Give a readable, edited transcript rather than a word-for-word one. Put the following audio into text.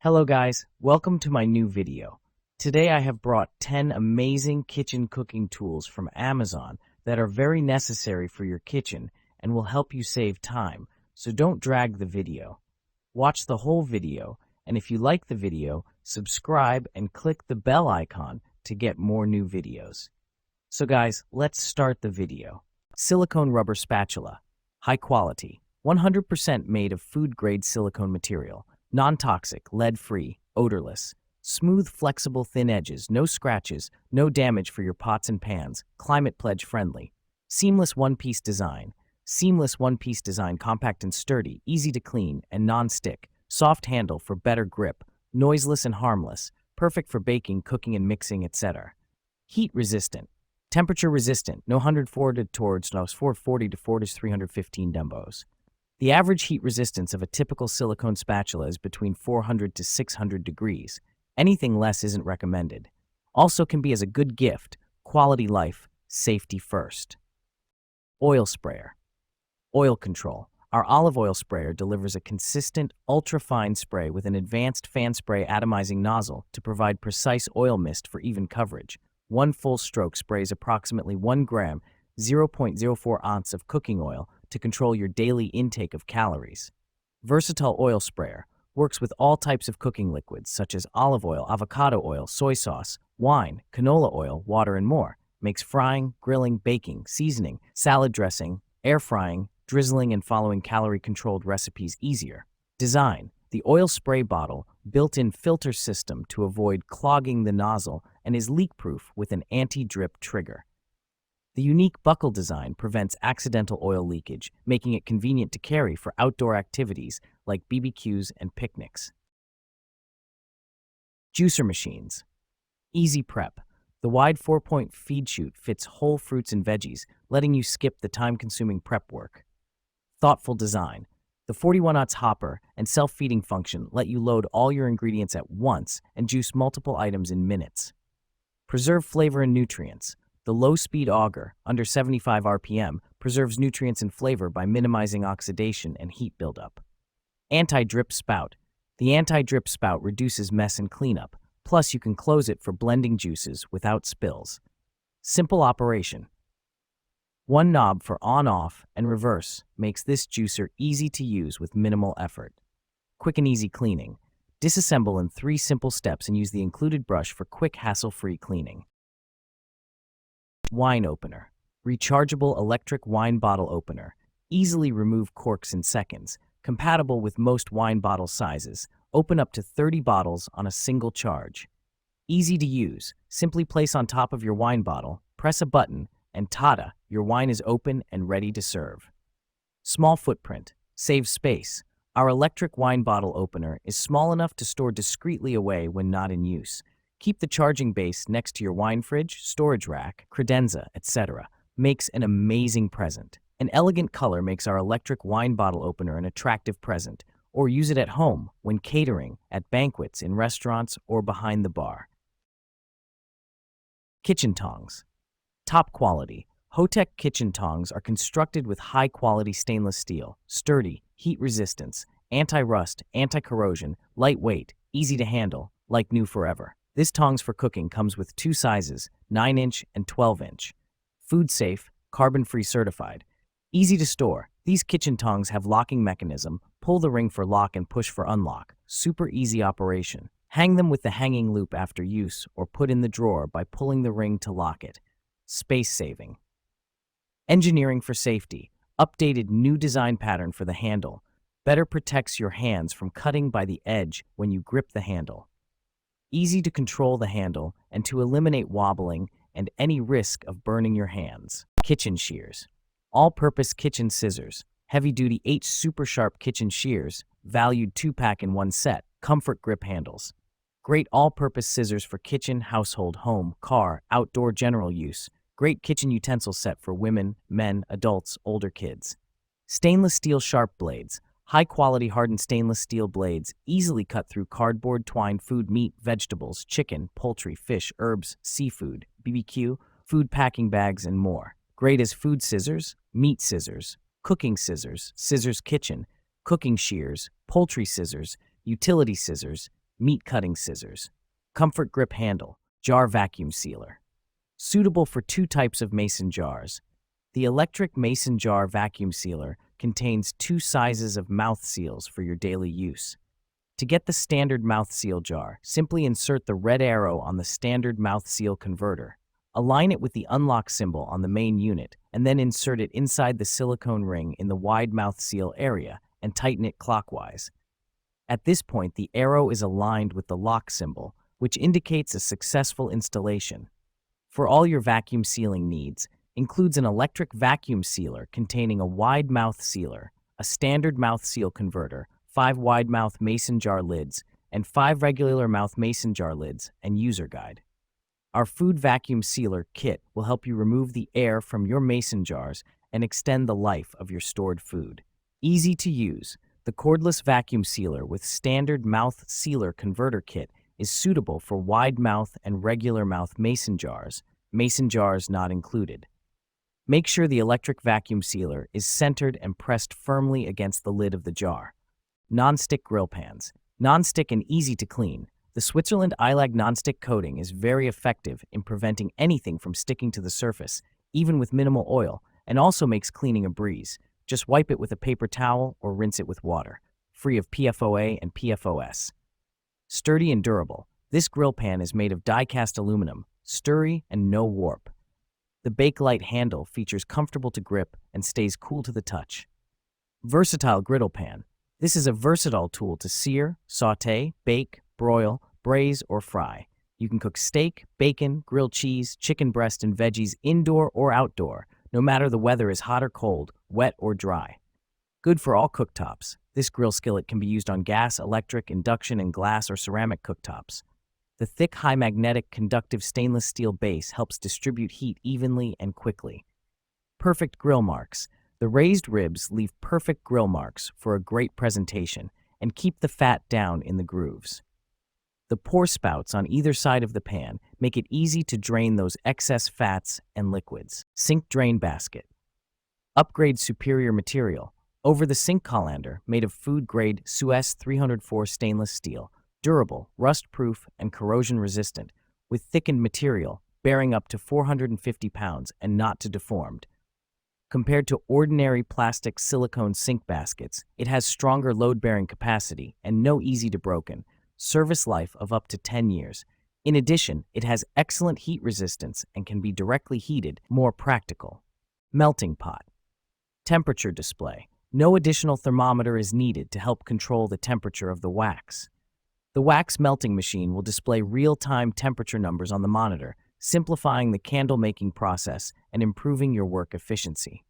Hello guys, welcome to my new video. Today I have brought 10 amazing kitchen cooking tools from Amazon that are very necessary for your kitchen and will help you save time, so don't drag the video. Watch the whole video, and if you like the video, subscribe and click the bell icon to get more new videos. So guys, let's start the video. Silicone rubber spatula. High quality, 100% made of food-grade silicone material. Non-toxic, lead-free, odorless. Smooth, flexible, thin edges, no scratches, no damage for your pots and pans. Climate pledge friendly. Seamless one-piece design. Seamless one-piece design, compact and sturdy, easy to clean, and non-stick. Soft handle for better grip. Noiseless and harmless. Perfect for baking, cooking, and mixing, etc. Heat resistant. Temperature resistant. No 140 towards nos 440 to 315 dembos. The average heat resistance of a typical silicone spatula is between 400 to 600 degrees. Anything less isn't recommended. Also can be as a good gift, quality life, safety first. Oil sprayer. Oil control. Our olive oil sprayer delivers a consistent, ultra-fine spray with an advanced fan spray atomizing nozzle to provide precise oil mist for even coverage. One full stroke sprays approximately 1 gram, 0.04 ounce of cooking oil to control your daily intake of calories. Versatile oil sprayer works with all types of cooking liquids such as olive oil, avocado oil, soy sauce, wine, canola oil, water, and more. Makes frying, grilling, baking, seasoning, salad dressing, air frying, drizzling, and following calorie-controlled recipes easier. Design. The oil spray bottle, built-in filter system to avoid clogging the nozzle, and is leak-proof with an anti-drip trigger. The unique buckle design prevents accidental oil leakage, making it convenient to carry for outdoor activities like BBQs and picnics. Juicer machines. Easy prep. The wide 4-point feed chute fits whole fruits and veggies, letting you skip the time-consuming prep work. Thoughtful design. The 41-ounce hopper and self-feeding function let you load all your ingredients at once and juice multiple items in minutes. Preserve flavor and nutrients. The low-speed auger, under 75 RPM, preserves nutrients and flavor by minimizing oxidation and heat buildup. Anti-drip spout. The anti-drip spout reduces mess and cleanup, plus you can close it for blending juices without spills. Simple operation. One knob for on-off and reverse makes this juicer easy to use with minimal effort. Quick and easy cleaning. Disassemble in 3 simple steps and use the included brush for quick, hassle-free cleaning. Wine opener. Rechargeable electric wine bottle opener. Easily remove corks in seconds. Compatible with most wine bottle sizes. Open up to 30 bottles on a single charge. Easy to use. Simply place on top of your wine bottle, press a button, and tada, your wine is open and ready to serve. Small footprint. Saves space. Our electric wine bottle opener is small enough to store discreetly away when not in use. Keep the charging base next to your wine fridge, storage rack, credenza, etc. Makes an amazing present. An elegant color makes our electric wine bottle opener an attractive present, or use it at home when catering, at banquets, in restaurants, or behind the bar. Kitchen tongs. Top quality. Hotech kitchen tongs are constructed with high-quality stainless steel, sturdy, heat resistance, anti-rust, anti-corrosion, lightweight, easy to handle, like new forever. This tongs for cooking comes with 2 sizes, 9-inch and 12-inch. Food safe, carbon-free certified. Easy to store. These kitchen tongs have locking mechanism, pull the ring for lock and push for unlock. Super easy operation. Hang them with the hanging loop after use or put in the drawer by pulling the ring to lock it. Space saving. Engineering for safety. Updated new design pattern for the handle. Better protects your hands from cutting by the edge when you grip the handle. Easy to control the handle and to eliminate wobbling and any risk of burning your hands. Kitchen shears. All-purpose kitchen scissors. Heavy-duty H super sharp kitchen shears, valued 2-pack in 1 set. Comfort grip handles. Great all-purpose scissors for kitchen, household, home, car, outdoor general use. Great kitchen utensil set for women, men, adults, older kids. Stainless steel sharp blades. High-quality hardened stainless steel blades easily cut through cardboard, twine, food, meat, vegetables, chicken, poultry, fish, herbs, seafood, BBQ, food packing bags, and more. Great as food scissors, meat scissors, cooking scissors, scissors kitchen, cooking shears, poultry scissors, utility scissors, meat cutting scissors. Comfort grip handle, jar vacuum sealer. Suitable for two types of mason jars. The electric mason jar vacuum sealer contains two sizes of mouth seals for your daily use. To get the standard mouth seal jar, simply insert the red arrow on the standard mouth seal converter. Align it with the unlock symbol on the main unit, and then insert it inside the silicone ring in the wide mouth seal area and tighten it clockwise. At this point, the arrow is aligned with the lock symbol, which indicates a successful installation. For all your vacuum sealing needs, includes an electric vacuum sealer containing a wide mouth sealer, a standard mouth seal converter, 5 wide mouth mason jar lids, and 5 regular mouth mason jar lids, and user guide. Our food vacuum sealer kit will help you remove the air from your mason jars and extend the life of your stored food. Easy to use, the cordless vacuum sealer with standard mouth sealer converter kit is suitable for wide mouth and regular mouth mason jars not included. Make sure the electric vacuum sealer is centered and pressed firmly against the lid of the jar. Non-stick grill pans. Non-stick and easy to clean. The Switzerland Eilag non-stick coating is very effective in preventing anything from sticking to the surface, even with minimal oil, and also makes cleaning a breeze. Just wipe it with a paper towel or rinse it with water, free of PFOA and PFOS. Sturdy and durable. This grill pan is made of die-cast aluminum, sturdy and no warp. The Bakelite handle features comfortable to grip and stays cool to the touch. Versatile griddle pan. This is a versatile tool to sear, sauté, bake, broil, braise, or fry. You can cook steak, bacon, grilled cheese, chicken breast, and veggies indoor or outdoor, no matter the weather is hot or cold, wet or dry. Good for all cooktops. This grill skillet can be used on gas, electric, induction, and glass or ceramic cooktops. The thick, high magnetic, conductive stainless steel base helps distribute heat evenly and quickly. Perfect grill marks. The raised ribs leave perfect grill marks for a great presentation and keep the fat down in the grooves. The pour spouts on either side of the pan make it easy to drain those excess fats and liquids. Sink drain basket. Upgrade superior material. Over the sink colander, made of food-grade Suez 304 stainless steel, durable, rust-proof, and corrosion-resistant, with thickened material, bearing up to 450 pounds and not to deformed. Compared to ordinary plastic silicone sink baskets, it has stronger load-bearing capacity and no easy-to-broken, service life of up to 10 years. In addition, it has excellent heat resistance and can be directly heated, more practical. Melting pot. Temperature display. No additional thermometer is needed to help control the temperature of the wax. The wax melting machine will display real-time temperature numbers on the monitor, simplifying the candle making process and improving your work efficiency.